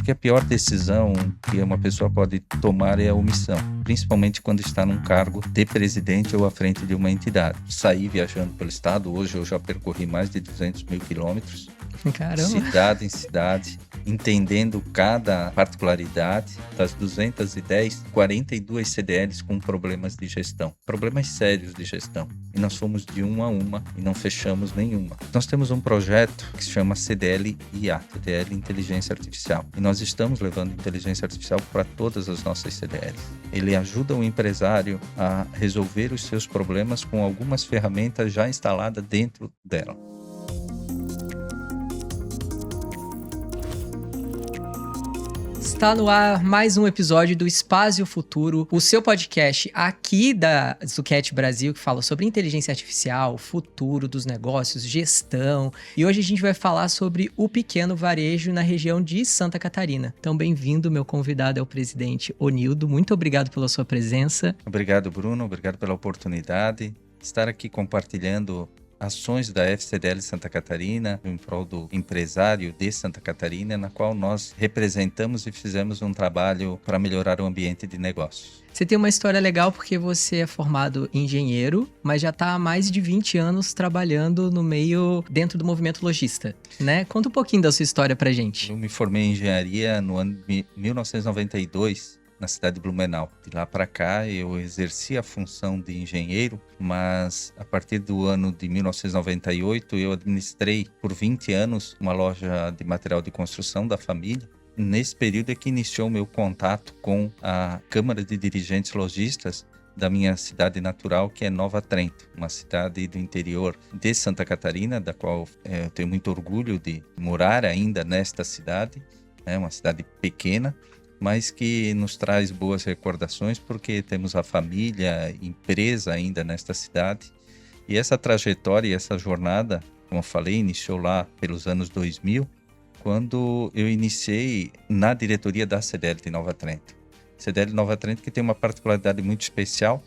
Porque a pior decisão que uma pessoa pode tomar é a omissão, principalmente quando está num cargo de presidente ou à frente de uma entidade. Saí viajando pelo estado, hoje eu já percorri mais de 200 mil quilômetros, Caramba! cidade em cidade, entendendo cada particularidade. Das 210, 42 CDLs com problemas de gestão, problemas sérios de gestão. E nós fomos de uma a uma e não fechamos nenhuma. Nós temos um projeto que se chama CDL IA, CDL Inteligência Artificial. E nós estamos levando inteligência artificial para todas as nossas CDLs. Ele ajuda o empresário a resolver os seus problemas com algumas ferramentas já instaladas dentro dela. Está no ar mais um episódio do Espaço Futuro, o seu podcast aqui da Zucchetti Brasil, que fala sobre inteligência artificial, futuro dos negócios, gestão. E hoje a gente vai falar sobre o pequeno varejo na região de Santa Catarina. Então, bem-vindo, meu convidado é o presidente Onildo. Muito obrigado pela sua presença. Obrigado, Bruno. Obrigado pela oportunidade de estar aqui compartilhando ações da FCDL Santa Catarina em prol do empresário de Santa Catarina, na qual nós representamos e fizemos um trabalho para melhorar o ambiente de negócios. Você tem uma história legal porque você é formado engenheiro, mas já está há mais de 20 anos trabalhando no meio, dentro do movimento lojista, né? Conta um pouquinho da sua história pra gente. Eu me formei em engenharia no ano de 1992, na cidade de Blumenau. De lá para cá eu exerci a função de engenheiro, mas a partir do ano de 1998 eu administrei por 20 anos uma loja de material de construção da família. Nesse período é que iniciou meu contato com a Câmara de Dirigentes Lojistas da minha cidade natural, que é Nova Trento, uma cidade do interior de Santa Catarina, da qual eu tenho muito orgulho de morar ainda nesta cidade. É uma cidade pequena, mas que nos traz boas recordações, porque temos a família, empresa ainda nesta cidade. E essa trajetória e essa jornada, como eu falei, iniciou lá pelos anos 2000, quando eu iniciei na diretoria da CDL de Nova Trento. CDL Nova Trento que tem uma particularidade muito especial,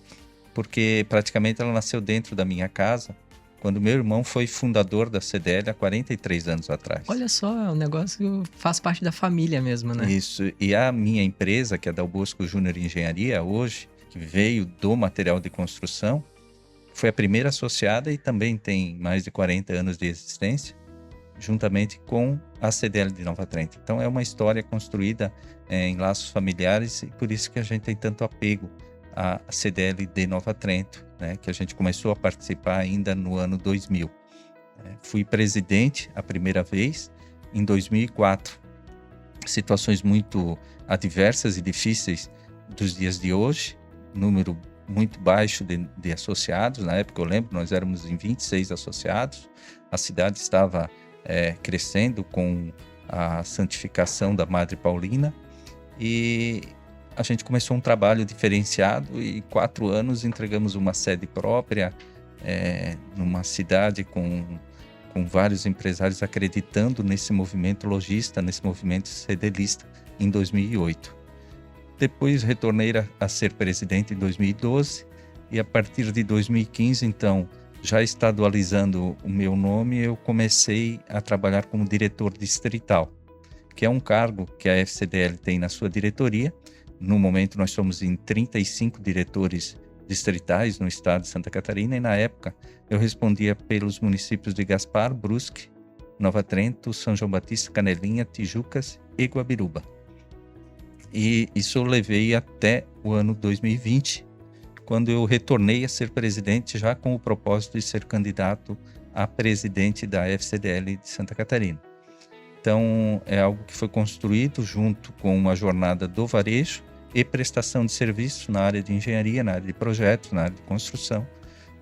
porque praticamente ela nasceu dentro da minha casa, quando meu irmão foi fundador da CDL há 43 anos atrás. Olha só, o negócio faz parte da família mesmo, né? Isso, e a minha empresa, que é a Dal Bosco Júnior Engenharia, hoje, que veio do material de construção, foi a primeira associada e também tem mais de 40 anos de existência, juntamente com a CDL de Nova Trento. Então é uma história construída em laços familiares e por isso que a gente tem tanto apego à CDL de Nova Trento, né, que a gente começou a participar ainda no ano 2000. Fui presidente a primeira vez em 2004. Situações muito adversas e difíceis dos dias de hoje, número muito baixo de associados. Na época, eu lembro, nós éramos em 26 associados. A cidade estava crescendo com a santificação da Madre Paulina e a gente começou um trabalho diferenciado e 4 anos entregamos uma sede própria numa cidade com vários empresários acreditando nesse movimento lojista, nesse movimento CDLista em 2008. Depois retornei a ser presidente em 2012 e a partir de 2015, então, já estadualizando o meu nome, eu comecei a trabalhar como diretor distrital, que é um cargo que a FCDL tem na sua diretoria. No momento, nós somos em 35 diretores distritais no estado de Santa Catarina e, na época, eu respondia pelos municípios de Gaspar, Brusque, Nova Trento, São João Batista, Canelinha, Tijucas e Guabiruba. E isso eu levei até o ano 2020, quando eu retornei a ser presidente, já com o propósito de ser candidato a presidente da FCDL de Santa Catarina. Então, é algo que foi construído junto com uma jornada do varejo e prestação de serviços na área de engenharia, na área de projetos, na área de construção,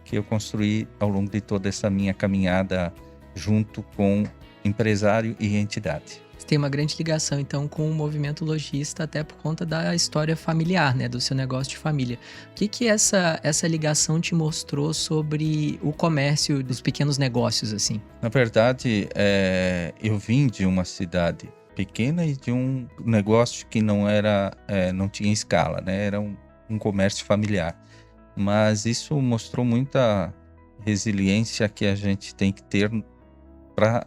que eu construí ao longo de toda essa minha caminhada junto com empresário e entidade. Você tem uma grande ligação, então, com o movimento lojista, até por conta da história familiar, né? Do seu negócio de família. O que essa ligação te mostrou sobre o comércio dos pequenos negócios, assim? Na verdade, eu vim de uma cidade pequena e de um negócio que não tinha escala, né? Era um comércio familiar. Mas isso mostrou muita resiliência que a gente tem que ter para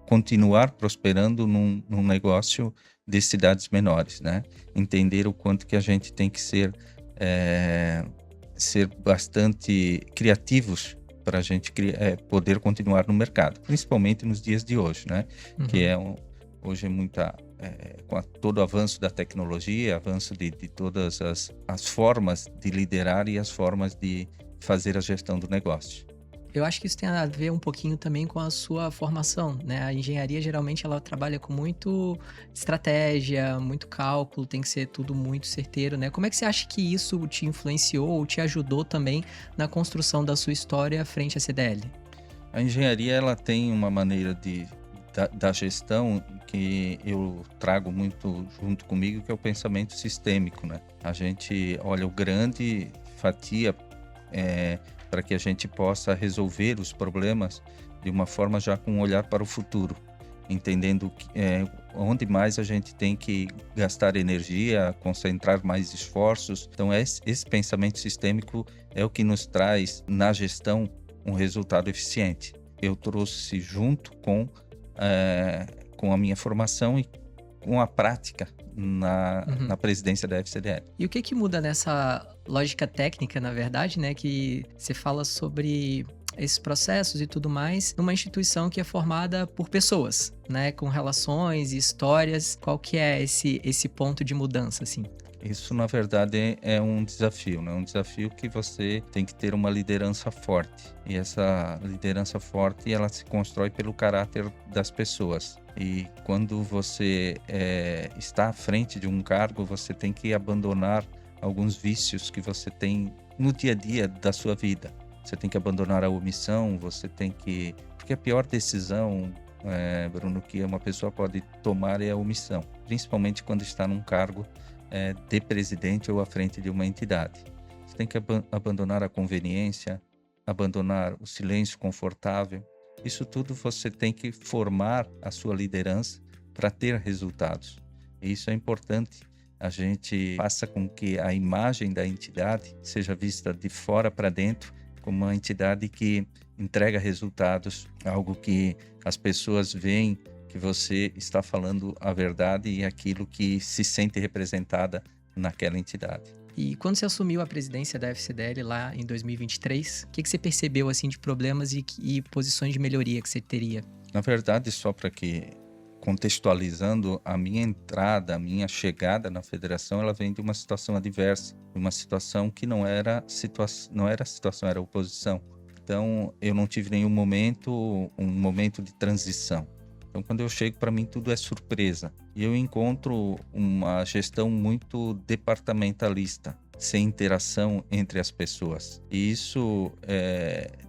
continuar prosperando num negócio de cidades menores, né? Entender o quanto que a gente tem que ser bastante criativos para a gente poder continuar no mercado, principalmente nos dias de hoje, né? Uhum. Que hoje é muita com todo o avanço da tecnologia, avanço de todas as formas de liderar e as formas de fazer a gestão do negócio. Eu acho que isso tem a ver um pouquinho também com a sua formação, né? A engenharia, geralmente, ela trabalha com muito estratégia, muito cálculo, tem que ser tudo muito certeiro, né? Como é que você acha que isso te influenciou ou te ajudou também na construção da sua história frente à CDL? A engenharia, ela tem uma maneira da gestão que eu trago muito junto comigo, que é o pensamento sistêmico, né? A gente olha o grande, fatia para que a gente possa resolver os problemas de uma forma já com um olhar para o futuro, entendendo onde mais a gente tem que gastar energia, concentrar mais esforços. Então, esse pensamento sistêmico é o que nos traz, na gestão, um resultado eficiente. Eu trouxe junto com a minha formação e com a prática na presidência da FCDL. E o que muda nessa lógica técnica, na verdade, né? Que você fala sobre esses processos e tudo mais, numa instituição que é formada por pessoas, né? Com relações e histórias. Qual que é esse ponto de mudança, assim? Isso, na verdade, é um desafio, né? Um desafio que você tem que ter uma liderança forte. E essa liderança forte, ela se constrói pelo caráter das pessoas. E quando você está à frente de um cargo, você tem que abandonar alguns vícios que você tem no dia a dia da sua vida. Você tem que abandonar a omissão, porque a pior decisão, Bruno, que uma pessoa pode tomar é a omissão. Principalmente quando está num cargo de presidente ou à frente de uma entidade. Você tem que abandonar a conveniência, abandonar o silêncio confortável. Isso tudo você tem que formar a sua liderança para ter resultados. E isso é importante. A gente faça com que a imagem da entidade seja vista de fora para dentro como uma entidade que entrega resultados, algo que as pessoas veem que você está falando a verdade e aquilo que se sente representada naquela entidade. E quando você assumiu a presidência da FCDL lá em 2023, o que você percebeu assim de problemas e posições de melhoria que você teria? Na verdade, só para que contextualizando, a minha entrada, a minha chegada na federação, ela vem de uma situação adversa, de uma situação que não era situação, era oposição. Então, eu não tive nenhum momento, um momento de transição. Então, quando eu chego, para mim, tudo é surpresa. E eu encontro uma gestão muito departamentalista, sem interação entre as pessoas. E isso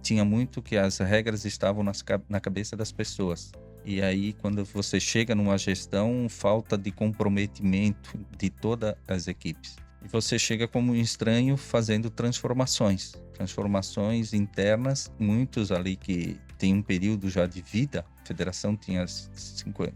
tinha muito que as regras estavam na cabeça das pessoas. E aí, quando você chega numa gestão, falta de comprometimento de todas as equipes. E você chega como um estranho fazendo transformações internas, muitos ali que têm um período já de vida. A federação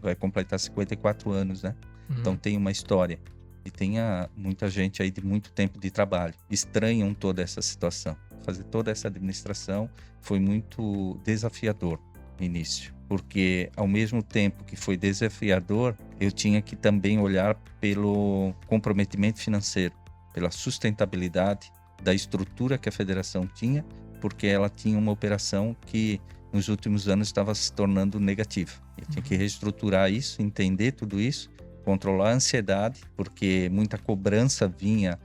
vai completar 54 anos, né? Uhum. Então tem uma história. E tem muita gente aí de muito tempo de trabalho. Estranham toda essa situação. Fazer toda essa administração foi muito desafiador no início. Porque ao mesmo tempo que foi desafiador, eu tinha que também olhar pelo comprometimento financeiro, pela sustentabilidade da estrutura que a federação tinha, porque ela tinha uma operação que nos últimos anos estava se tornando negativa. Eu tinha que reestruturar isso, entender tudo isso, controlar a ansiedade, porque muita cobrança vinha,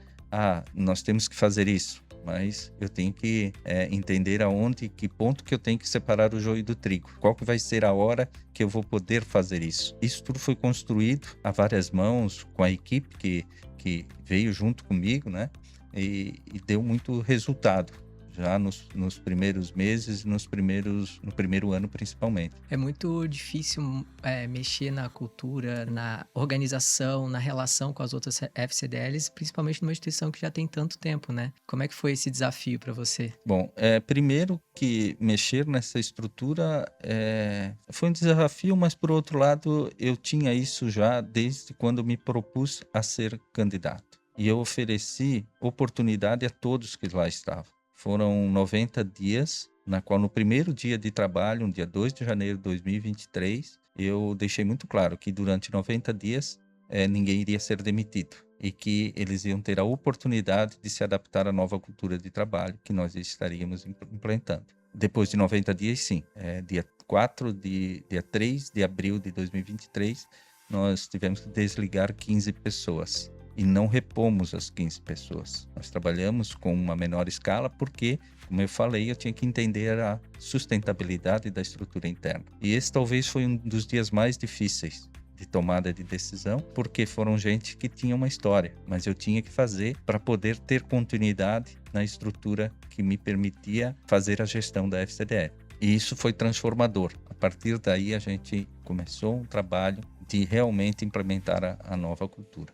nós temos que fazer isso, mas eu tenho que entender que ponto que eu tenho que separar o joio do trigo, qual que vai ser a hora que eu vou poder fazer isso. Isso tudo foi construído a várias mãos com a equipe que veio junto comigo, né? E deu muito resultado já nos primeiros meses, no primeiro ano principalmente. É muito difícil mexer na cultura, na organização, na relação com as outras FCDLs, principalmente numa instituição que já tem tanto tempo, né? Como é que foi esse desafio para você? Bom, primeiro que mexer nessa estrutura foi um desafio, mas por outro lado eu tinha isso já desde quando me propus a ser candidato. E eu ofereci oportunidade a todos que lá estavam. Foram 90 dias, na qual no primeiro dia de trabalho, no dia 2 de janeiro de 2023, eu deixei muito claro que durante 90 dias ninguém iria ser demitido e que eles iam ter a oportunidade de se adaptar à nova cultura de trabalho que nós estaríamos implementando. Depois de 90 dias, sim, dia 3 de abril de 2023, nós tivemos que desligar 15 pessoas. E não repomos as 15 pessoas. Nós trabalhamos com uma menor escala porque, como eu falei, eu tinha que entender a sustentabilidade da estrutura interna. E esse talvez foi um dos dias mais difíceis de tomada de decisão, porque foram gente que tinha uma história, mas eu tinha que fazer para poder ter continuidade na estrutura que me permitia fazer a gestão da FCDL. E isso foi transformador. A partir daí, a gente começou um trabalho de realmente implementar a nova cultura.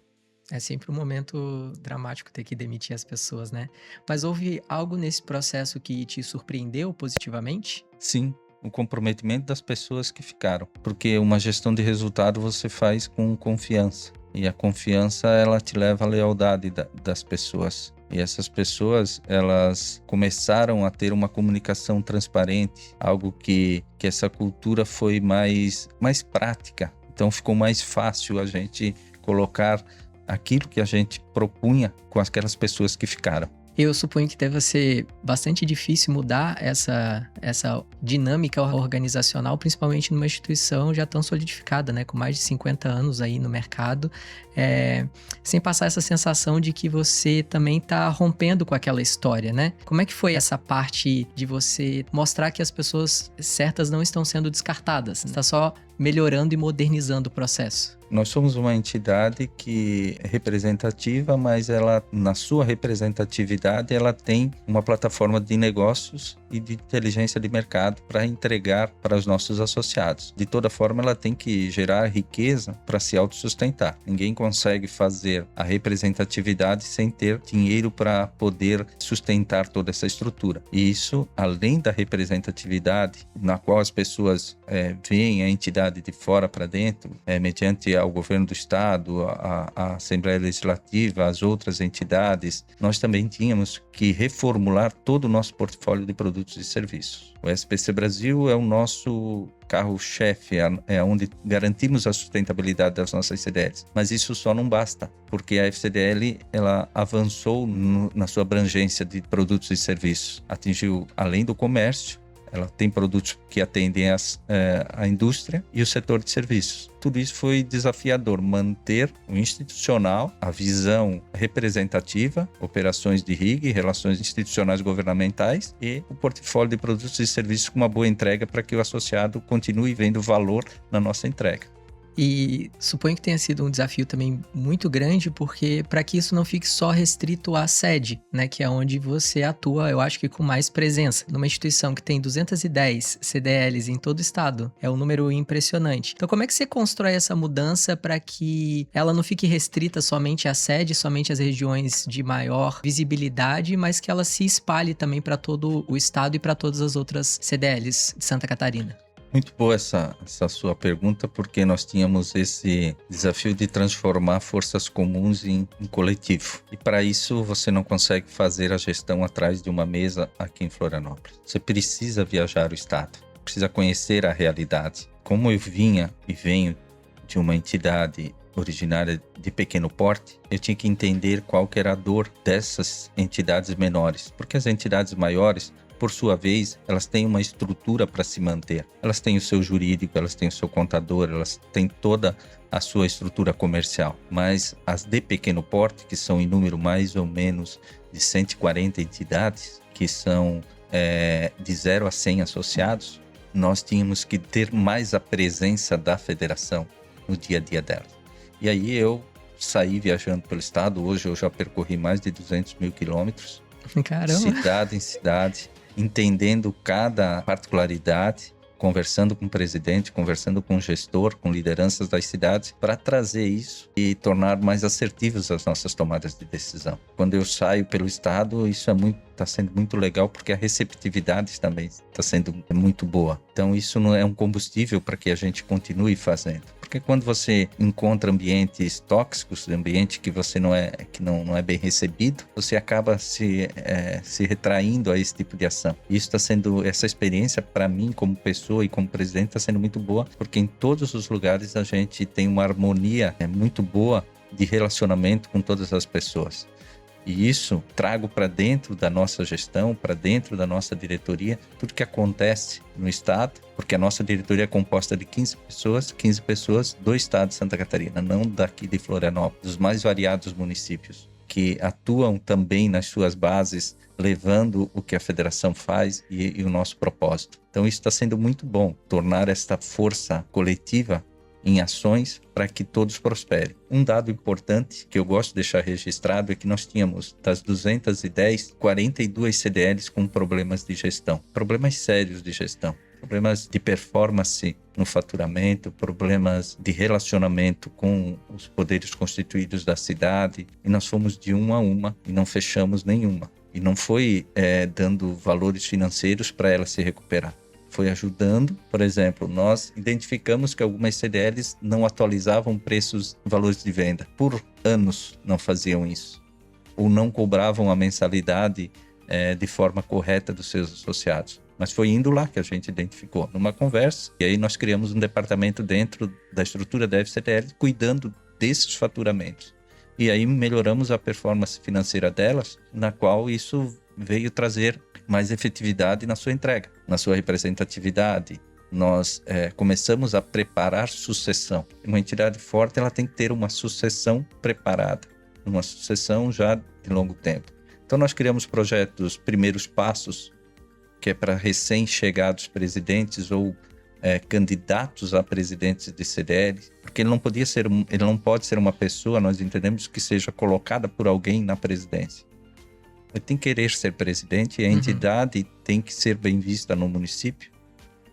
É sempre um momento dramático ter que demitir as pessoas, né? Mas houve algo nesse processo que te surpreendeu positivamente? Sim, o comprometimento das pessoas que ficaram. Porque uma gestão de resultado você faz com confiança. E a confiança, ela te leva à lealdade das pessoas. E essas pessoas, elas começaram a ter uma comunicação transparente, algo que essa cultura foi mais prática. Então ficou mais fácil a gente colocar aquilo que a gente propunha com aquelas pessoas que ficaram. Eu suponho que deva ser bastante difícil mudar essa dinâmica organizacional, principalmente numa instituição já tão solidificada, né? Com mais de 50 anos aí no mercado, sem passar essa sensação de que você também está rompendo com aquela história, né? Como é que foi essa parte de você mostrar que as pessoas certas não estão sendo descartadas? Está só melhorando e modernizando o processo? Nós somos uma entidade que é representativa, mas ela, na sua representatividade, ela tem uma plataforma de negócios e de inteligência de mercado para entregar para os nossos associados. De toda forma, ela tem que gerar riqueza para se autossustentar. Ninguém consegue fazer a representatividade sem ter dinheiro para poder sustentar toda essa estrutura. E isso, além da representatividade, na qual as pessoas veem a entidade de fora para dentro, mediante ao governo do estado, a Assembleia Legislativa, as outras entidades, nós também tínhamos que reformular todo o nosso portfólio de produtos e serviços. O SPC Brasil é o nosso carro-chefe, é onde garantimos a sustentabilidade das nossas CDLs. Mas isso só não basta, porque a FCDL ela avançou na sua abrangência de produtos e serviços. Atingiu, além do comércio, ela tem produtos que atendem a indústria e o setor de serviços. Tudo isso foi desafiador, manter o institucional, a visão representativa, operações de RIG, relações institucionais governamentais e o portfólio de produtos e serviços com uma boa entrega para que o associado continue vendo valor na nossa entrega. E suponho que tenha sido um desafio também muito grande, porque para que isso não fique só restrito à sede, né, que é onde você atua, eu acho que com mais presença. Numa instituição que tem 210 CDLs em todo o estado, é um número impressionante. Então, como é que você constrói essa mudança para que ela não fique restrita somente à sede, somente às regiões de maior visibilidade, mas que ela se espalhe também para todo o estado e para todas as outras CDLs de Santa Catarina? Muito boa essa sua pergunta, porque nós tínhamos esse desafio de transformar forças comuns em coletivo. E para isso você não consegue fazer a gestão atrás de uma mesa aqui em Florianópolis. Você precisa viajar o estado, precisa conhecer a realidade. Como eu vinha e venho de uma entidade originária de pequeno porte, eu tinha que entender qual que era a dor dessas entidades menores, porque as entidades maiores, por sua vez, elas têm uma estrutura para se manter. Elas têm o seu jurídico, elas têm o seu contador, elas têm toda a sua estrutura comercial. Mas as de pequeno porte, que são em número mais ou menos de 140 entidades, que são de 0 a 100 associados, nós tínhamos que ter mais a presença da federação no dia a dia dela. E aí eu saí viajando pelo estado. Hoje eu já percorri mais de 200 mil quilômetros. Caramba! Cidade em cidade, entendendo cada particularidade, conversando com o presidente, conversando com o gestor, com lideranças das cidades, para trazer isso e tornar mais assertivas as nossas tomadas de decisão. Quando eu saio pelo estado, isso é muito está sendo muito legal, porque a receptividade também está sendo muito boa. Então isso não é um combustível para que a gente continue fazendo. Porque quando você encontra ambientes tóxicos, ambiente que você não é bem recebido, você acaba se retraindo a esse tipo de ação. E isso está sendo, essa experiência para mim como pessoa e como presidente está sendo muito boa, porque em todos os lugares a gente tem uma harmonia muito boa de relacionamento com todas as pessoas. E isso trago para dentro da nossa gestão, para dentro da nossa diretoria, tudo que acontece no estado, porque a nossa diretoria é composta de 15 pessoas do estado de Santa Catarina, não daqui de Florianópolis, dos mais variados municípios, que atuam também nas suas bases, levando o que a federação faz e o nosso propósito. Então isso está sendo muito bom, tornar esta força coletiva em ações para que todos prosperem. Um dado importante que eu gosto de deixar registrado é que nós tínhamos, das 210, 42 CDLs com problemas de gestão, problemas sérios de gestão, problemas de performance no faturamento, problemas de relacionamento com os poderes constituídos da cidade, e nós fomos de uma a uma e não fechamos nenhuma. E não foi dando valores financeiros para ela se recuperar. Foi ajudando. Por exemplo, nós identificamos que algumas CDLs não atualizavam preços, valores de venda. Por anos não faziam isso. Ou não cobravam a mensalidade de forma correta dos seus associados. Mas foi indo lá que a gente identificou, numa conversa. E aí nós criamos um departamento dentro da estrutura da FCDL, cuidando desses faturamentos. E aí melhoramos a performance financeira delas, na qual isso veio trazer mais efetividade na sua entrega, na sua representatividade. Nós começamos a preparar sucessão. Uma entidade forte, ela tem que ter uma sucessão preparada, uma sucessão já de longo tempo. Então nós criamos projetos Primeiros Passos, que é para recém-chegados presidentes ou candidatos a presidentes de CDL, porque ele não pode ser uma pessoa, nós entendemos, que seja colocada por alguém na presidência. Ele tem que querer ser presidente e a entidade tem que ser bem vista no município.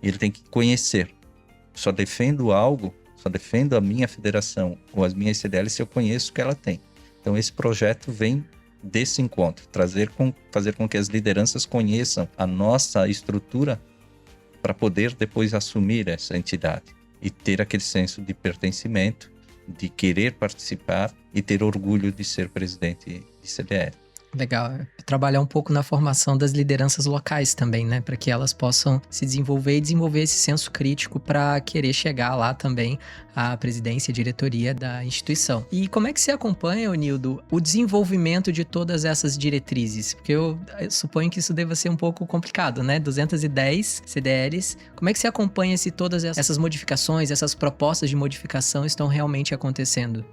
E ele tem que conhecer. Só defendo algo, só defendo a minha federação ou as minhas CDLs se eu conheço o que ela tem. Então esse projeto vem desse encontro, fazer com que as lideranças conheçam a nossa estrutura para poder depois assumir essa entidade e ter aquele senso de pertencimento, de querer participar e ter orgulho de ser presidente de CDL. Legal. Trabalhar um pouco na formação das lideranças locais também, né? Para que elas possam se desenvolver e desenvolver esse senso crítico para querer chegar lá também à presidência e diretoria da instituição. E como é que você acompanha, Onildo, o desenvolvimento de todas essas diretrizes? Porque eu suponho que isso deva ser um pouco complicado, né? 210 CDLs. Como é que você acompanha se todas essas modificações, essas propostas de modificação estão realmente acontecendo?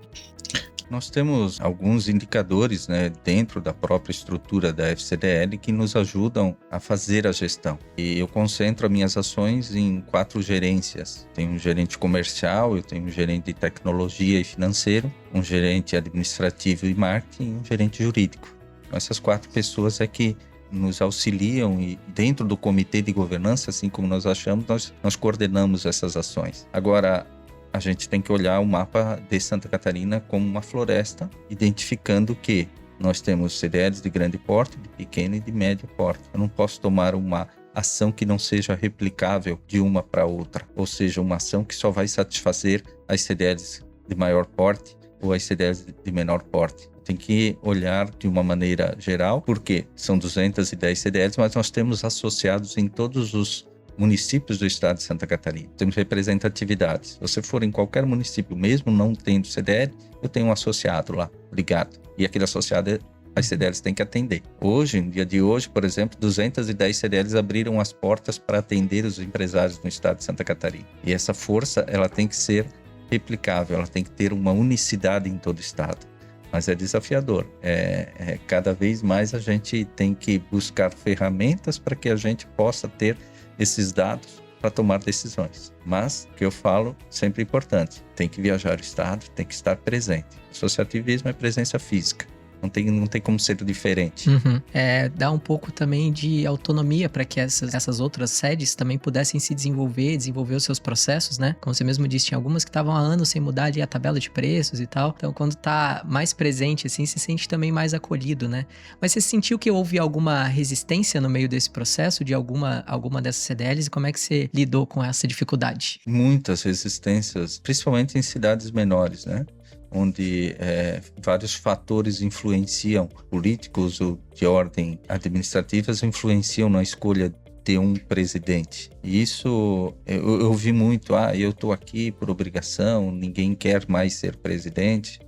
Nós temos alguns indicadores, né, dentro da própria estrutura da FCDL que nos ajudam a fazer a gestão. E eu concentro as minhas ações em 4 gerências. Tenho um gerente comercial, eu tenho um gerente de tecnologia e financeiro, um gerente administrativo e marketing e um gerente jurídico. Essas 4 pessoas é que nos auxiliam e dentro do comitê de governança, assim como nós achamos, nós coordenamos essas ações. Agora, a gente tem que olhar o mapa de Santa Catarina como uma floresta, identificando que nós temos CDLs de grande porte, de pequeno e de médio porte. Eu não posso tomar uma ação que não seja replicável de uma para outra, ou seja, uma ação que só vai satisfazer as CDLs de maior porte ou as CDLs de menor porte. Tem que olhar de uma maneira geral, porque são 210 CDLs, mas nós temos associados em todos os municípios do estado de Santa Catarina. Temos representatividade. Se você for em qualquer município, mesmo não tendo CDL, eu tenho um associado lá, ligado. E aquele associado, as CDLs têm que atender. Hoje, no dia de hoje, por exemplo, 210 CDLs abriram as portas para atender os empresários no estado de Santa Catarina. E essa força, ela tem que ser replicável, ela tem que ter uma unicidade em todo o estado. Mas é desafiador. Cada vez mais a gente tem que buscar ferramentas para que a gente possa ter esses dados para tomar decisões. Mas, o que eu falo, sempre importante, tem que viajar o estado, tem que estar presente. Associativismo é presença física. Não tem como ser diferente. Uhum. Dá um pouco também de autonomia para que essas outras sedes também pudessem se desenvolver os seus processos, né? Como você mesmo disse, tinha algumas que estavam há anos sem mudar a tabela de preços e tal. Então, quando tá mais presente, assim, se sente também mais acolhido, né? Mas você sentiu que houve alguma resistência no meio desse processo de alguma dessas CDLs? E como é que você lidou com essa dificuldade? Muitas resistências, principalmente em cidades menores, né? Onde vários fatores influenciam, políticos ou de ordem administrativas, influenciam na escolha de um presidente. E isso eu vi muito, eu estou aqui por obrigação, ninguém quer mais ser presidente.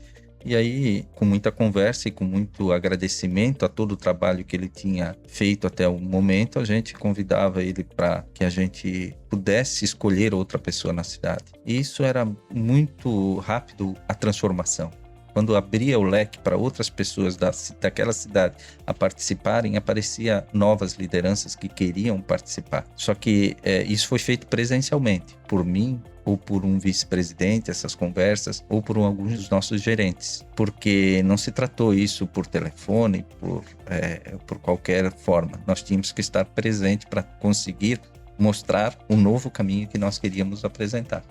E aí, com muita conversa e com muito agradecimento a todo o trabalho que ele tinha feito até o momento, a gente convidava ele para que a gente pudesse escolher outra pessoa na cidade. E isso era muito rápido, a transformação. Quando abria o leque para outras pessoas daquela cidade a participarem, aparecia novas lideranças que queriam participar. Só que isso foi feito presencialmente, por mim, ou por um vice-presidente, essas conversas, ou por alguns dos nossos gerentes. Porque não se tratou isso por telefone, por qualquer forma. Nós tínhamos que estar presente para conseguir mostrar o novo caminho que nós queríamos apresentar.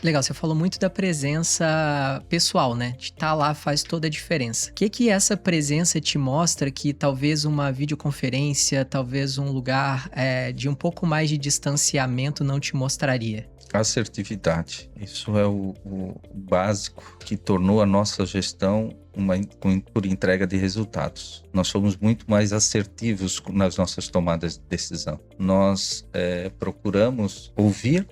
Legal, você falou muito da presença pessoal, né? De estar lá faz toda a diferença. O que essa presença te mostra que talvez uma videoconferência, talvez um lugar de um pouco mais de distanciamento não te mostraria? Assertividade. Isso é o básico que tornou a nossa gestão por entrega de resultados. Nós somos muito mais assertivos nas nossas tomadas de decisão. Nós procuramos ouvir.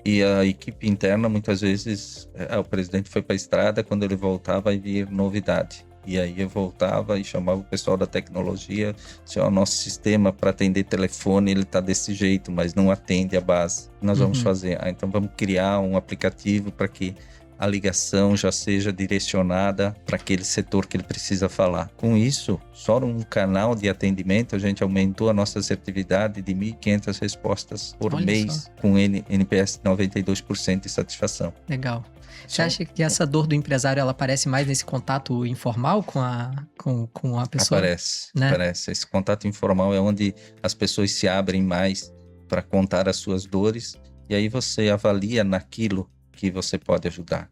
E a equipe interna, muitas vezes, o presidente foi para a estrada, quando ele voltava, ia vir novidade. E aí eu voltava e chamava o pessoal da tecnologia, disse, nosso sistema para atender telefone, ele está desse jeito, mas não atende a base. Nós vamos fazer, então vamos criar um aplicativo para que a ligação já seja direcionada para aquele setor que ele precisa falar. Com isso, só num canal de atendimento, a gente aumentou a nossa assertividade de 1.500 respostas por mês, com NPS 92% de satisfação. Legal. Você acha que essa dor do empresário, ela aparece mais nesse contato informal com a pessoa? Aparece, né? Aparece. Esse contato informal é onde as pessoas se abrem mais para contar as suas dores, e aí você avalia naquilo que você pode ajudar.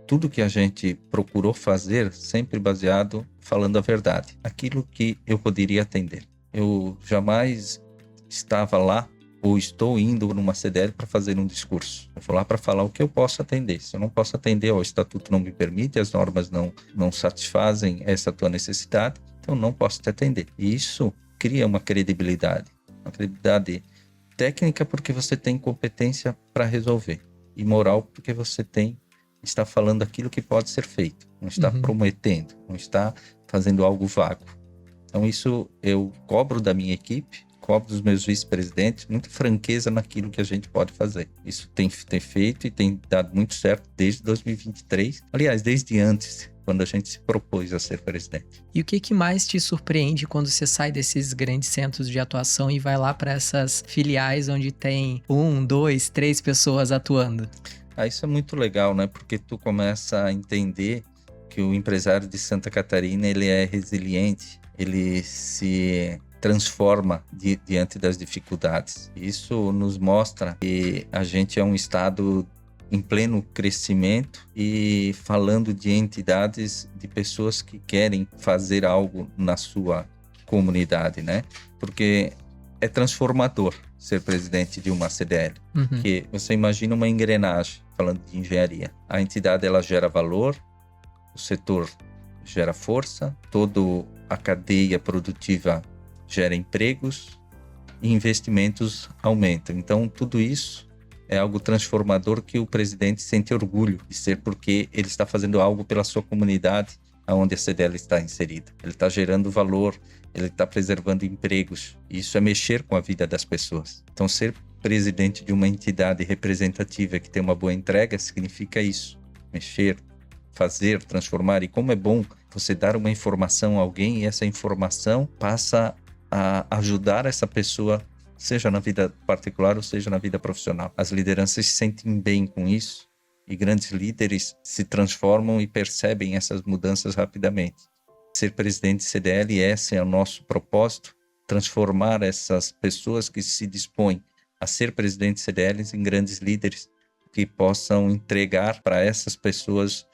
Tudo que a gente procurou fazer, sempre baseado, falando a verdade. Aquilo que eu poderia atender. Eu jamais estava lá ou estou indo numa CDL para fazer um discurso. Eu vou lá para falar o que eu posso atender. Se eu não posso atender, o estatuto não me permite, as normas não satisfazem essa tua necessidade, então não posso te atender. E isso cria uma credibilidade técnica porque você tem competência para resolver. E moral porque você está falando aquilo que pode ser feito, não está prometendo, não está fazendo algo vago. Então isso eu cobro da minha equipe, cobro dos meus vice-presidentes, muita franqueza naquilo que a gente pode fazer. Isso tem feito e tem dado muito certo desde 2023, aliás, desde antes, quando a gente se propôs a ser presidente. E o que mais te surpreende quando você sai desses grandes centros de atuação e vai lá para essas filiais onde tem 1, 2, 3 pessoas atuando? Isso é muito legal, né? Porque tu começa a entender que o empresário de Santa Catarina, ele é resiliente, ele se transforma diante das dificuldades. Isso nos mostra que a gente é um estado em pleno crescimento e falando de entidades, de pessoas que querem fazer algo na sua comunidade, né? Porque é transformador ser presidente de uma CDL. Porque você imagina uma engrenagem, falando de engenharia. A entidade, ela gera valor, o setor gera força, toda a cadeia produtiva gera empregos e investimentos aumentam. Então, tudo isso é algo transformador que o presidente sente orgulho de ser, porque ele está fazendo algo pela sua comunidade onde a CDL está inserida. Ele está gerando valor, ele está preservando empregos. Isso é mexer com a vida das pessoas. Então, ser presidente de uma entidade representativa que tem uma boa entrega significa isso. Mexer, fazer, transformar. E como é bom você dar uma informação a alguém e essa informação passa a ajudar essa pessoa, seja na vida particular ou seja na vida profissional. As lideranças se sentem bem com isso e grandes líderes se transformam e percebem essas mudanças rapidamente. ser presidente de CDL, esse é o nosso propósito, transformar essas pessoas que se dispõem a ser presidente de CDLs em grandes líderes que possam entregar para essas pessoas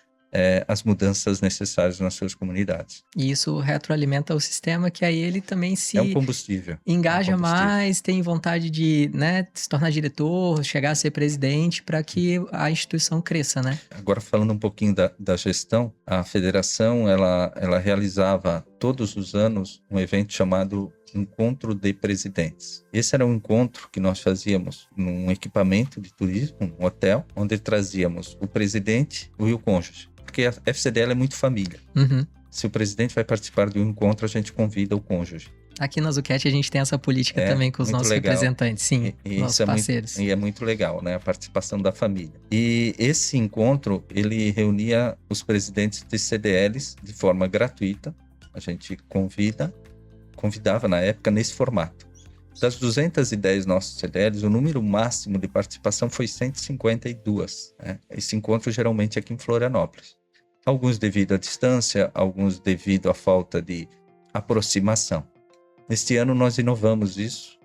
as mudanças necessárias nas suas comunidades. E isso retroalimenta o sistema, que aí ele também se É um combustível. engaja mais, tem vontade de, né, se tornar diretor, chegar a ser presidente, para que a instituição cresça, né? Agora, falando um pouquinho da gestão, a federação ela realizava todos os anos um evento chamado Encontro de Presidentes. Esse era um encontro que nós fazíamos num equipamento de turismo, um hotel, onde trazíamos o presidente e o cônjuge. Porque a FCDL é muito família. Uhum. Se o presidente vai participar de um encontro, a gente convida o cônjuge. Aqui na Zucchett a gente tem essa política também com os nossos legal. Representantes, sim, nossos parceiros. E é muito legal, né? A participação da família. E esse encontro, ele reunia os presidentes de CDLs de forma gratuita. A gente convidava na época nesse formato. Das 210 nossos CDLs, o número máximo de participação foi 152. Né? Esse encontro geralmente aqui em Florianópolis. Alguns devido à distância, alguns devido à falta de aproximação. Neste ano nós inovamos isso,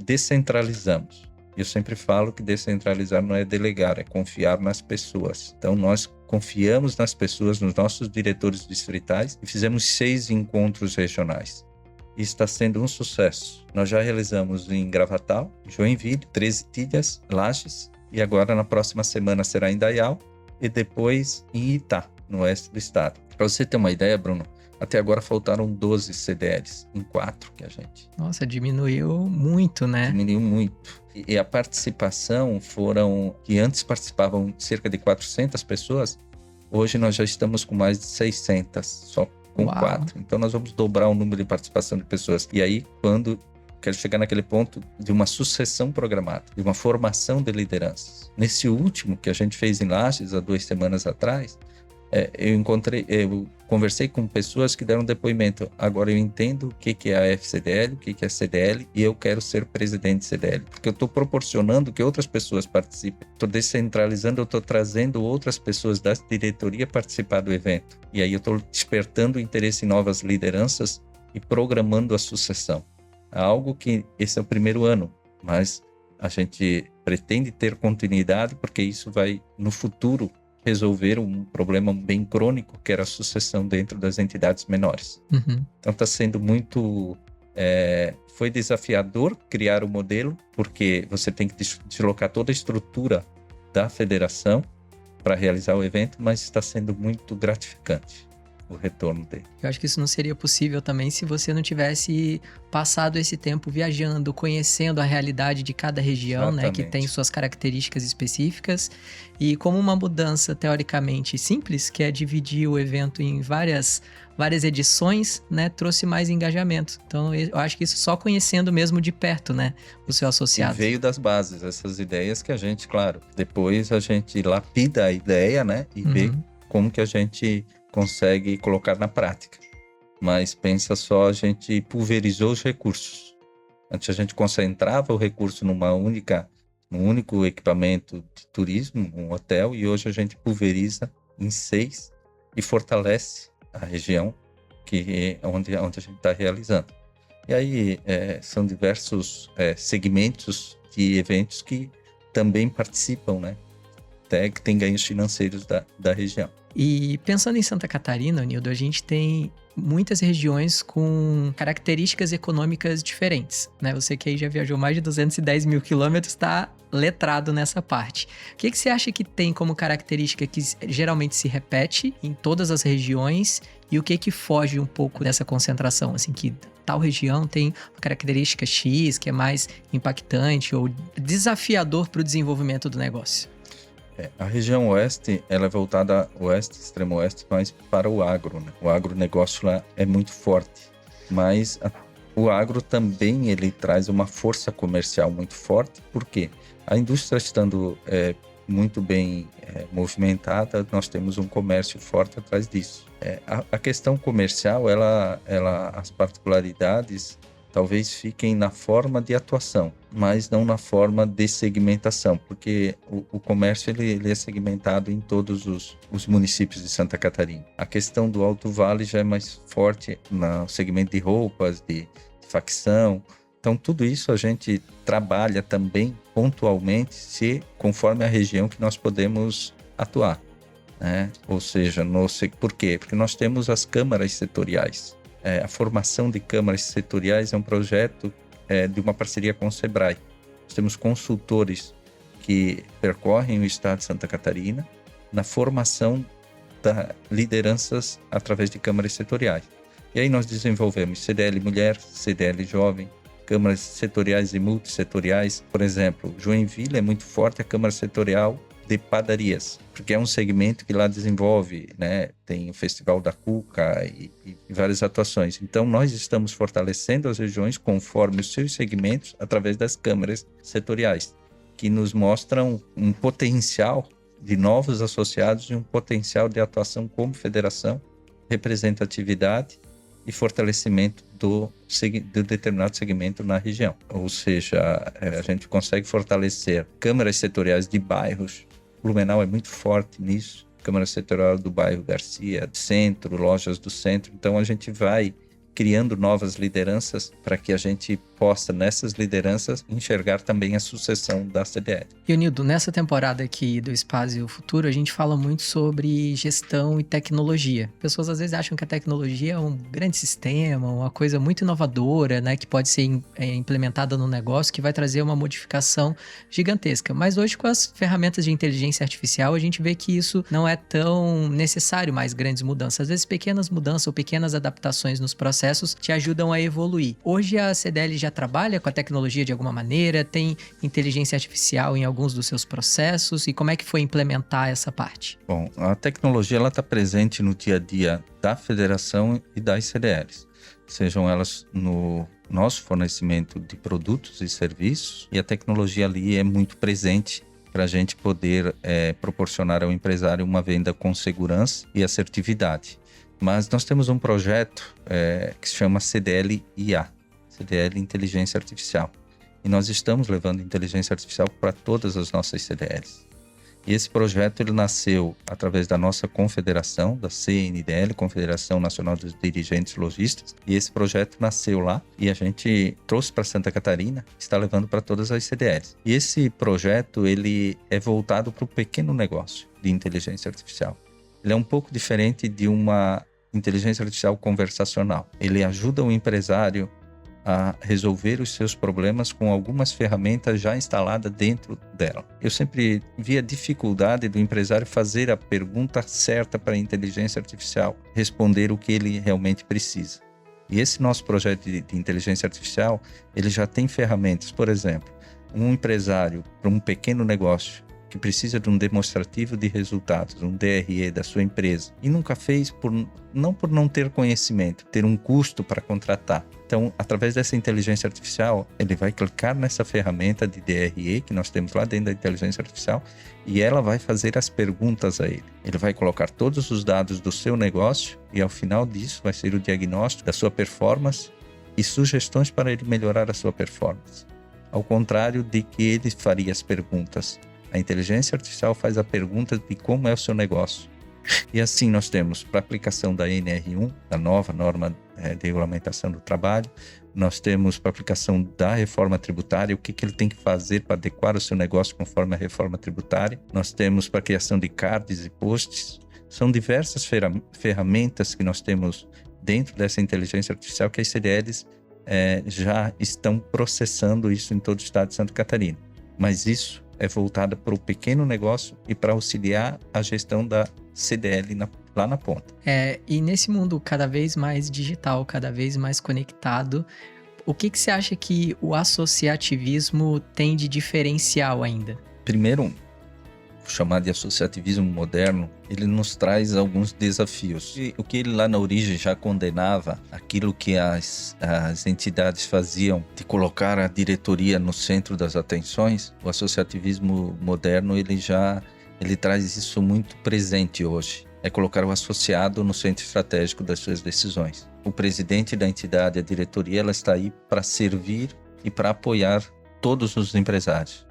descentralizamos. Eu sempre falo que descentralizar não é delegar, é confiar nas pessoas. Então nós confiamos nas pessoas, nos nossos diretores distritais e fizemos 6 encontros regionais. E está sendo um sucesso. Nós já realizamos em Gravatal, Joinville, 13 Ilhas, Lages e agora na próxima semana será em Dayal e depois em Itá, no oeste do estado. Para você ter uma ideia, Bruno, até agora faltaram 12 CDLs, em 4 que a gente... Nossa, diminuiu muito, né? Diminuiu muito. E a participação que antes participavam cerca de 400 pessoas, hoje nós já estamos com mais de 600, só com 4. Então nós vamos dobrar o número de participação de pessoas. E aí, quero chegar naquele ponto de uma sucessão programada, de uma formação de lideranças. Nesse último que a gente fez em Lages, há 2 semanas atrás, eu conversei com pessoas que deram depoimento. Agora eu entendo o que é a FCDL, o que é a CDL, e eu quero ser presidente de CDL. Porque eu estou proporcionando que outras pessoas participem. Estou descentralizando, eu estou trazendo outras pessoas da diretoria participar do evento. E aí eu estou despertando o interesse em novas lideranças e programando a sucessão. Algo que esse é o primeiro ano, mas a gente pretende ter continuidade porque isso vai, no futuro, resolver um problema bem crônico, que era a sucessão dentro das entidades menores. Uhum. Então está sendo muito... foi desafiador criar o modelo, porque você tem que deslocar toda a estrutura da federação para realizar o evento, mas está sendo muito gratificante o retorno dele. Eu acho que isso não seria possível também se você não tivesse passado esse tempo viajando, conhecendo a realidade de cada região, né, que tem suas características específicas, e como uma mudança teoricamente simples, que é dividir o evento em várias edições, né, trouxe mais engajamento. Então eu acho que isso só conhecendo mesmo de perto, né, o seu associado. E veio das bases, essas ideias que a gente, claro, depois a gente lapida a ideia, né, e vê como que a gente consegue colocar na prática. Mas pensa só, a gente pulverizou os recursos. Antes a gente concentrava o recurso num único equipamento de turismo, um hotel, e hoje a gente pulveriza em 6 e fortalece a região que é onde a gente está realizando. E aí são diversos segmentos de eventos que também participam, né? Até que tem ganhos financeiros da região. E pensando em Santa Catarina, Nildo, a gente tem muitas regiões com características econômicas diferentes, né? Você que aí já viajou mais de 210 mil quilômetros, está letrado nessa parte. O que você acha que tem como característica que geralmente se repete em todas as regiões e o que foge um pouco dessa concentração, assim, que tal região tem uma característica X que é mais impactante ou desafiador para o desenvolvimento do negócio? A região oeste, ela é voltada extremo oeste, mais para o agro, né? O agronegócio lá é muito forte, mas o agro também ele traz uma força comercial muito forte, porque a indústria estando muito bem movimentada, nós temos um comércio forte atrás disso. A questão comercial, as particularidades talvez fiquem na forma de atuação, mas não na forma de segmentação, porque o comércio ele é segmentado em todos os municípios de Santa Catarina. A questão do Alto Vale já é mais forte no segmento de roupas, de facção. Então, tudo isso a gente trabalha também pontualmente, conforme a região que nós podemos atuar, né? Ou seja, por quê? Porque nós temos as câmaras setoriais. A formação de câmaras setoriais é um projeto de uma parceria com o SEBRAE. Nós temos consultores que percorrem o estado de Santa Catarina na formação das lideranças através de câmaras setoriais. E aí nós desenvolvemos CDL Mulher, CDL Jovem, câmaras setoriais e multissetoriais. Por exemplo, Joinville é muito forte a câmara setorial de padarias, porque é um segmento que lá desenvolve, né? Tem o Festival da Cuca e várias atuações. Então, nós estamos fortalecendo as regiões conforme os seus segmentos através das câmaras setoriais, que nos mostram um potencial de novos associados e um potencial de atuação como federação, representatividade e fortalecimento do determinado segmento na região. Ou seja, a gente consegue fortalecer câmaras setoriais de bairros. Blumenau é muito forte nisso. Câmara Setorial do bairro Garcia, Centro, lojas do Centro. Então, a gente vai criando novas lideranças para que a gente possa, nessas lideranças, enxergar também a sucessão da CDL. E, Nildo, nessa temporada aqui do Espaço Futuro, a gente fala muito sobre gestão e tecnologia. Pessoas às vezes acham que a tecnologia é um grande sistema, uma coisa muito inovadora, né, que pode ser implementada no negócio, que vai trazer uma modificação gigantesca. Mas hoje, com as ferramentas de inteligência artificial, a gente vê que isso não é tão necessário mais grandes mudanças. Às vezes, pequenas mudanças ou pequenas adaptações nos processos te ajudam a evoluir. Hoje, a CDL já trabalha com a tecnologia de alguma maneira, tem inteligência artificial em alguns dos seus processos, e como é que foi implementar essa parte? Bom, a tecnologia está presente no dia a dia da federação e das CDLs, sejam elas no nosso fornecimento de produtos e serviços, e a tecnologia ali é muito presente para a gente poder proporcionar ao empresário uma venda com segurança e assertividade. Mas nós temos um projeto que se chama CDL IA, CDL Inteligência Artificial. E nós estamos levando inteligência artificial para todas as nossas CDLs. E esse projeto ele nasceu através da nossa confederação, da CNDL, Confederação Nacional dos Dirigentes Lojistas. E esse projeto nasceu lá e a gente trouxe para Santa Catarina, está levando para todas as CDLs. E esse projeto ele é voltado para o pequeno negócio de inteligência artificial. Ele é um pouco diferente de uma inteligência artificial conversacional. Ele ajuda o empresário a resolver os seus problemas com algumas ferramentas já instaladas dentro dela. Eu sempre vi a dificuldade do empresário fazer a pergunta certa para a inteligência artificial, responder o que ele realmente precisa. E esse nosso projeto de inteligência artificial, ele já tem ferramentas. Por exemplo, um empresário para um pequeno negócio que precisa de um demonstrativo de resultados, um DRE da sua empresa, e nunca fez não por não ter conhecimento, ter um custo para contratar. Então, através dessa inteligência artificial, ele vai clicar nessa ferramenta de DRE que nós temos lá dentro da inteligência artificial e ela vai fazer as perguntas a ele. Ele vai colocar todos os dados do seu negócio e ao final disso vai ser o diagnóstico da sua performance e sugestões para ele melhorar a sua performance. Ao contrário de que ele faria as perguntas. A inteligência artificial faz a pergunta de como é o seu negócio. E assim nós temos para a aplicação da NR1, da nova norma de regulamentação do trabalho, nós temos para a aplicação da reforma tributária, o que ele tem que fazer para adequar o seu negócio conforme a reforma tributária. Nós temos para a criação de cards e posts. São diversas ferramentas que nós temos dentro dessa inteligência artificial que as CDLs já estão processando isso em todo o estado de Santa Catarina. Mas isso é voltada para o pequeno negócio e para auxiliar a gestão da CDL lá na ponta. E nesse mundo cada vez mais digital, cada vez mais conectado, o que você acha que o associativismo tem de diferencial ainda? Primeiro, o chamado de associativismo moderno, ele nos traz alguns desafios. E o que ele lá na origem já condenava, aquilo que as entidades faziam de colocar a diretoria no centro das atenções, o associativismo moderno ele traz isso muito presente hoje. é colocar o associado no centro estratégico das suas decisões. O presidente da entidade, a diretoria, ela está aí para servir e para apoiar todos os empresários.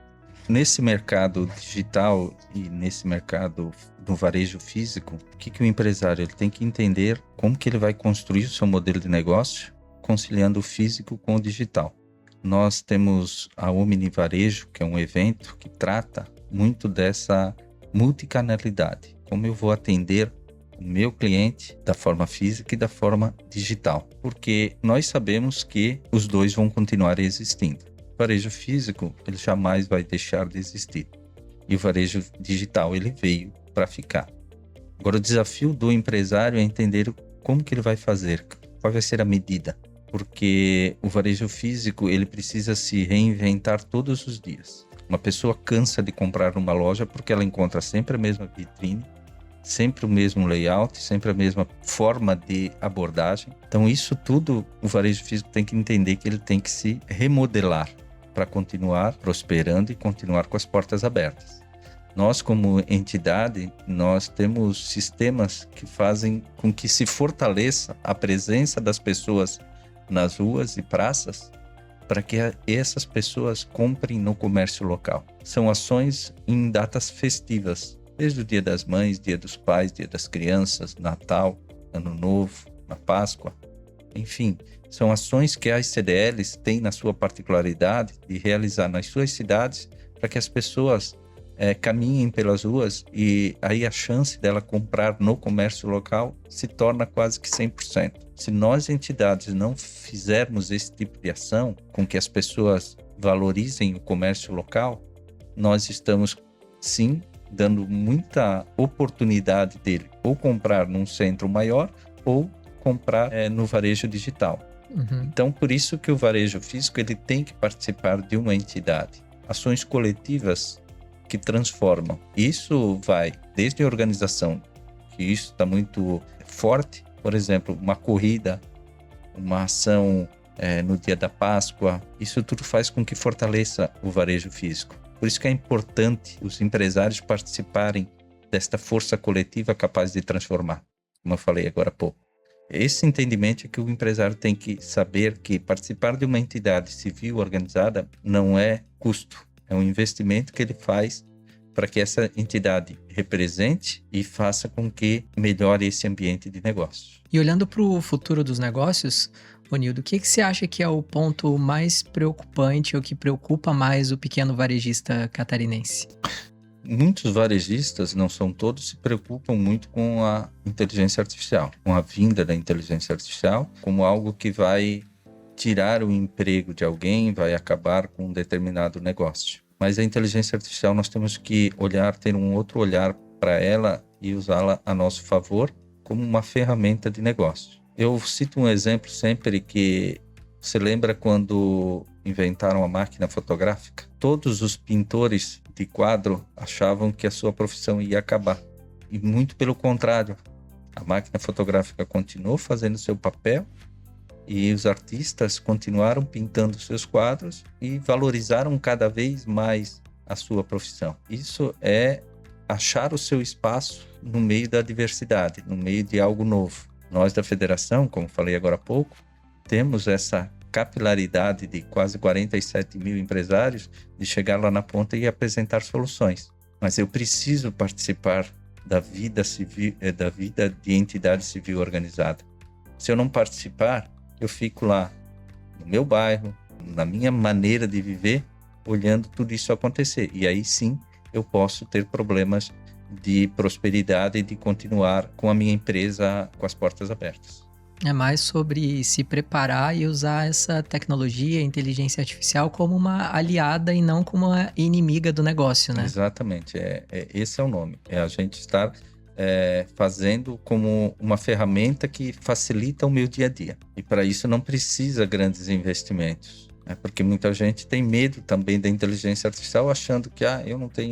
Nesse mercado digital e nesse mercado do varejo físico, o que o empresário ele tem que entender como que ele vai construir o seu modelo de negócio, conciliando o físico com o digital. Nós temos a Omni Varejo, que é um evento que trata muito dessa multicanalidade. Como eu vou atender o meu cliente da forma física e da forma digital. Porque nós sabemos que os dois vão continuar existindo. O varejo físico, ele jamais vai deixar de existir. E o varejo digital, ele veio para ficar. Agora, o desafio do empresário é entender como que ele vai fazer, qual vai ser a medida. Porque o varejo físico, ele precisa se reinventar todos os dias. Uma pessoa cansa de comprar numa loja porque ela encontra sempre a mesma vitrine, sempre o mesmo layout, sempre a mesma forma de abordagem. Então isso tudo o varejo físico tem que entender que ele tem que se remodelar para continuar prosperando e continuar com as portas abertas. Nós como entidade, nós temos sistemas que fazem com que se fortaleça a presença das pessoas nas ruas e praças para que essas pessoas comprem no comércio local. São ações em datas festivas, desde o Dia das Mães, Dia dos Pais, Dia das Crianças, Natal, Ano Novo, na Páscoa. Enfim, são ações que as CDLs têm na sua particularidade de realizar nas suas cidades para que as pessoas caminhem pelas ruas e aí a chance dela comprar no comércio local se torna quase que 100%. Se nós, entidades, não fizermos esse tipo de ação com que as pessoas valorizem o comércio local, nós estamos, sim, dando muita oportunidade dele ou comprar num centro maior ou comprar no varejo digital. Uhum. Então, por isso que o varejo físico ele tem que participar de uma entidade. Ações coletivas que transformam. Isso vai desde a organização, que isso está muito forte. Por exemplo, uma corrida, uma ação no dia da Páscoa. Isso tudo faz com que fortaleça o varejo físico. Por isso que é importante os empresários participarem desta força coletiva capaz de transformar, como eu falei agora há pouco. Esse entendimento é que o empresário tem que saber que participar de uma entidade civil organizada não é custo, é um investimento que ele faz para que essa entidade represente e faça com que melhore esse ambiente de negócio. E olhando para o futuro dos negócios, Ronildo, o que você acha que é o ponto mais preocupante ou que preocupa mais o pequeno varejista catarinense? Muitos varejistas, não são todos, se preocupam muito com a inteligência artificial, com a vinda da inteligência artificial, como algo que vai tirar o emprego de alguém, vai acabar com um determinado negócio. Mas a inteligência artificial nós temos que ter um outro olhar para ela e usá-la a nosso favor como uma ferramenta de negócio. Eu cito um exemplo sempre que você lembra quando inventaram a máquina fotográfica? Todos os pintores de quadro achavam que a sua profissão ia acabar. E muito pelo contrário, a máquina fotográfica continuou fazendo seu papel e os artistas continuaram pintando seus quadros e valorizaram cada vez mais a sua profissão. Isso é achar o seu espaço no meio da diversidade, no meio de algo novo. Nós da federação, como falei agora há pouco, temos essa capilaridade de quase 47 mil empresários de chegar lá na ponta e apresentar soluções. Mas eu preciso participar da vida civil, da vida de entidade civil organizada. Se eu não participar, eu fico lá no meu bairro, na minha maneira de viver, olhando tudo isso acontecer. E aí sim eu posso ter problemas de prosperidade e de continuar com a minha empresa com as portas abertas. É mais sobre se preparar e usar essa tecnologia, inteligência artificial, como uma aliada e não como uma inimiga do negócio, né? Exatamente, esse é o nome. É a gente estar fazendo como uma ferramenta que facilita o meu dia a dia. E para isso não precisa grandes investimentos, né? Porque muita gente tem medo também da inteligência artificial, achando que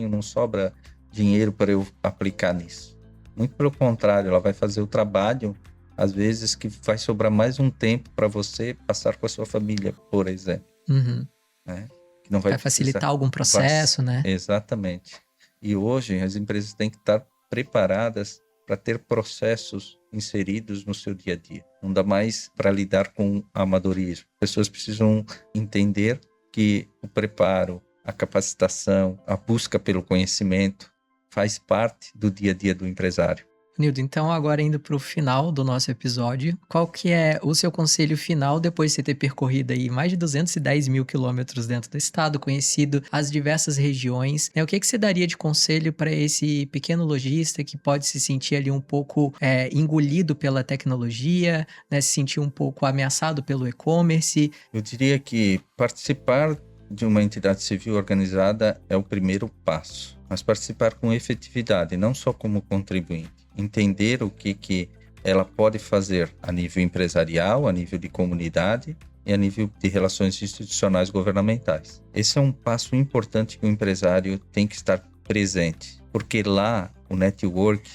não sobra dinheiro para eu aplicar nisso. Muito pelo contrário, ela vai fazer o trabalho, às vezes, que vai sobrar mais um tempo para você passar com a sua família, por exemplo. Uhum. Né? Que não vai facilitar algum processo, né? Exatamente. E hoje as empresas têm que estar preparadas para ter processos inseridos no seu dia a dia. Não dá mais para lidar com amadorismo. Pessoas precisam entender que o preparo, a capacitação, a busca pelo conhecimento faz parte do dia a dia do empresário. Nildo, então agora indo para o final do nosso episódio, qual que é o seu conselho final depois de você ter percorrido aí mais de 210 mil quilômetros dentro do estado, conhecido as diversas regiões, né? O que você daria de conselho para esse pequeno lojista que pode se sentir ali um pouco engolido pela tecnologia, né? Se sentir um pouco ameaçado pelo e-commerce? Eu diria que participar de uma entidade civil organizada é o primeiro passo, mas participar com efetividade, não só como contribuinte. Entender o que ela pode fazer a nível empresarial, a nível de comunidade e a nível de relações institucionais governamentais. Esse é um passo importante que o empresário tem que estar presente, porque lá o network,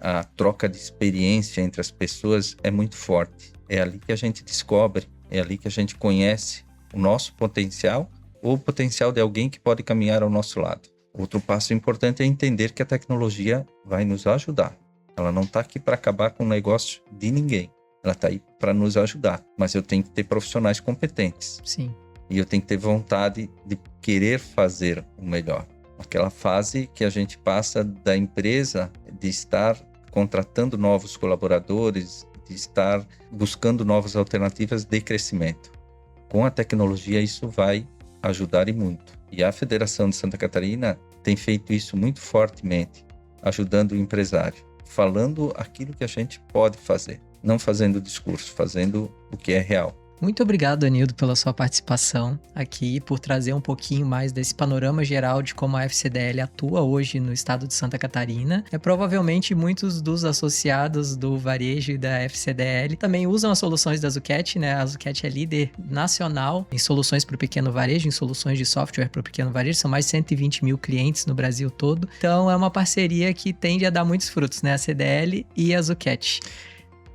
a troca de experiência entre as pessoas é muito forte. É ali que a gente descobre, é ali que a gente conhece o nosso potencial ou o potencial de alguém que pode caminhar ao nosso lado. Outro passo importante é entender que a tecnologia vai nos ajudar. Ela não está aqui para acabar com o negócio de ninguém. Ela está aí para nos ajudar. Mas eu tenho que ter profissionais competentes. Sim. E eu tenho que ter vontade de querer fazer o melhor. Aquela fase que a gente passa da empresa de estar contratando novos colaboradores, de estar buscando novas alternativas de crescimento. Com a tecnologia isso vai ajudar e muito. E a Federação de Santa Catarina tem feito isso muito fortemente, ajudando o empresário. Falando aquilo que a gente pode fazer, não fazendo discurso, fazendo o que é real. Muito obrigado, Nildo, pela sua participação aqui, por trazer um pouquinho mais desse panorama geral de como a FCDL atua hoje no estado de Santa Catarina. Provavelmente muitos dos associados do varejo e da FCDL também usam as soluções da Zucchetti, né? A Zucchetti é líder nacional em soluções para o pequeno varejo, em soluções de software para o pequeno varejo. São mais de 120 mil clientes no Brasil todo. Então é uma parceria que tende a dar muitos frutos, né? A CDL e a Zucchetti.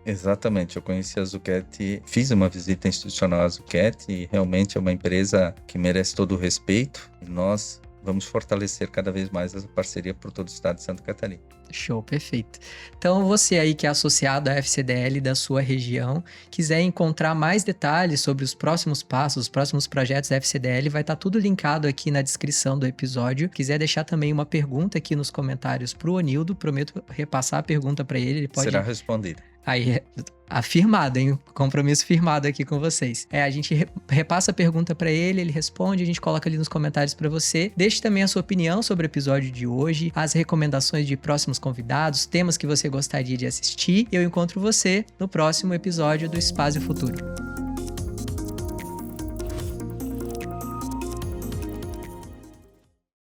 Exatamente, eu conheci a Zucchetti, fiz uma visita institucional à Zucchetti e realmente é uma empresa que merece todo o respeito e nós vamos fortalecer cada vez mais essa parceria por todo o estado de Santa Catarina. Show, perfeito. Então você aí que é associado à FCDL da sua região, quiser encontrar mais detalhes sobre os próximos passos, os próximos projetos da FCDL, vai estar tudo linkado aqui na descrição do episódio. Quiser deixar também uma pergunta aqui nos comentários pro Onildo, prometo repassar a pergunta para ele, ele pode... Será respondida. Aí, afirmado, hein? Compromisso firmado aqui com vocês. A gente repassa a pergunta para ele, ele responde, a gente coloca ali nos comentários para você. Deixe também a sua opinião sobre o episódio de hoje, as recomendações de próximos convidados, temas que você gostaria de assistir. E eu encontro você no próximo episódio do Espaço Futuro.